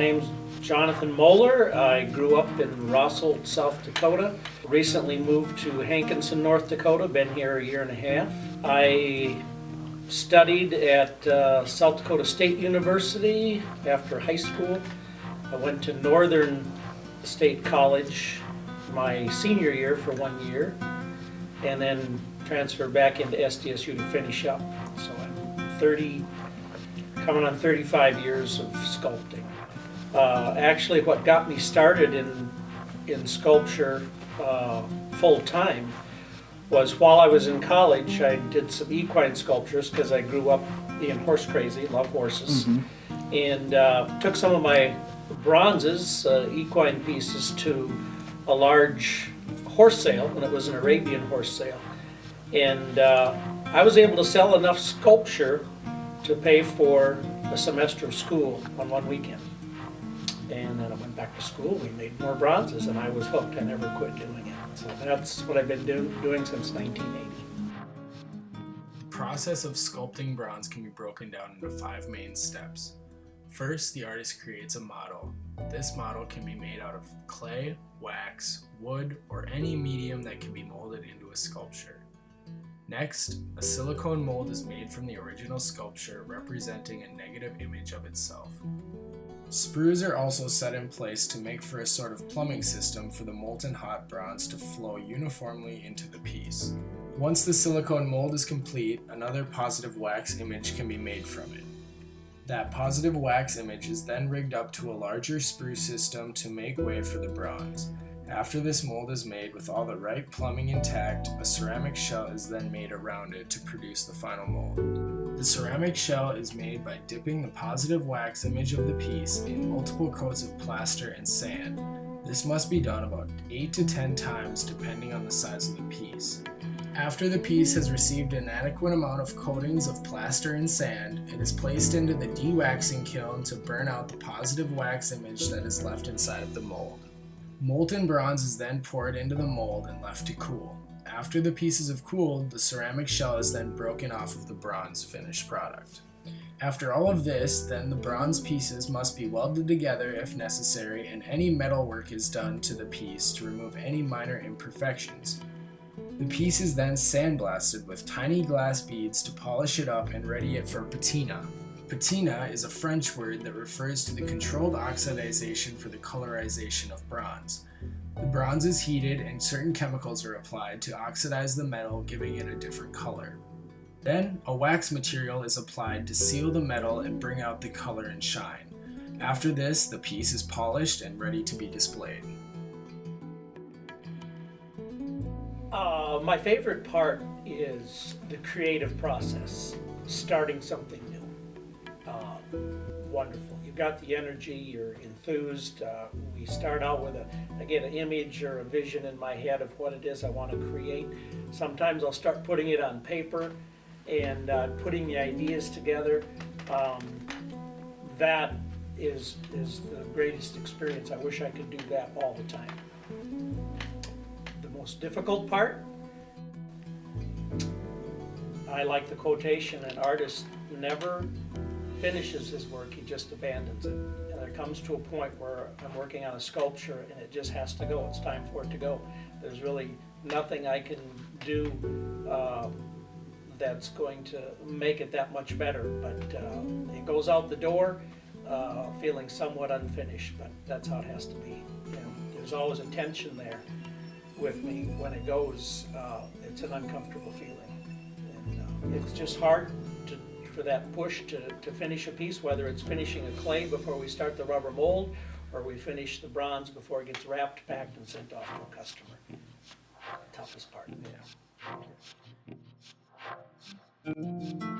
name's Jonathan Moeller. I grew up in Rosselt, South Dakota. Recently moved to Hankinson, North Dakota. Been here a year and a half. I studied at South Dakota State University after high school. I went to Northern State College my senior year for 1 year, and then transferred back into SDSU to finish up. So I'm coming on 35 years of sculpting. Actually, what got me started in sculpture full time was while I was in college. I did some equine sculptures because I grew up being horse crazy, love horses, and took some of my bronzes, equine pieces, to a large horse sale, and it was an Arabian horse sale. And I was able to sell enough sculpture to pay for a semester of school on one weekend. And then I went back to school, we made more bronzes, and I was hooked. I never quit doing it. So that's what I've been doing since 1980. The process of sculpting bronze can be broken down into 5 main steps. First, the artist creates a model. This model can be made out of clay, wax, wood, or any medium that can be molded into a sculpture. Next, a silicone mold is made from the original sculpture, representing a negative image of itself. Sprues are also set in place to make for a sort of plumbing system for the molten hot bronze to flow uniformly into the piece. Once the silicone mold is complete, another positive wax image can be made from it. That positive wax image is then rigged up to a larger sprue system to make way for the bronze. After this mold is made with all the right plumbing intact, a ceramic shell is then made around it to produce the final mold. The ceramic shell is made by dipping the positive wax image of the piece in multiple coats of plaster and sand. This must be done about 8 to 10 times depending on the size of the piece. After the piece has received an adequate amount of coatings of plaster and sand, it is placed into the de-waxing kiln to burn out the positive wax image that is left inside of the mold. Molten bronze is then poured into the mold and left to cool. After the pieces have cooled, the ceramic shell is then broken off of the bronze finished product. After all of this, then the bronze pieces must be welded together if necessary, and any metal work is done to the piece to remove any minor imperfections. The piece is then sandblasted with tiny glass beads to polish it up and ready it for patina. Patina is a French word that refers to the controlled oxidization for the colorization of bronze. The bronze is heated and certain chemicals are applied to oxidize the metal, giving it a different color. Then, a wax material is applied to seal the metal and bring out the color and shine. After this, the piece is polished and ready to be displayed. My favorite part is the creative process, starting something new. Wonderful. You've got the energy, you're enthused. We start out with I get an image or a vision in my head of what it is I want to create. Sometimes I'll start putting it on paper and putting the ideas together. That is the greatest experience. I wish I could do that all the time. The most difficult part, I like the quotation, an artist never finishes his work, he just abandons it. And there comes to a point where I'm working on a sculpture and it just has to go. It's time for it to go. There's really nothing I can do that's going to make it that much better, but it goes out the door feeling somewhat unfinished, but that's how it has to be. You know, there's always a tension there with me when it goes. It's an uncomfortable feeling, and it's just hard for that push to finish a piece, whether it's finishing a clay before we start the rubber mold, or we finish the bronze before it gets wrapped, packed, and sent off to a customer. Toughest part. Yeah.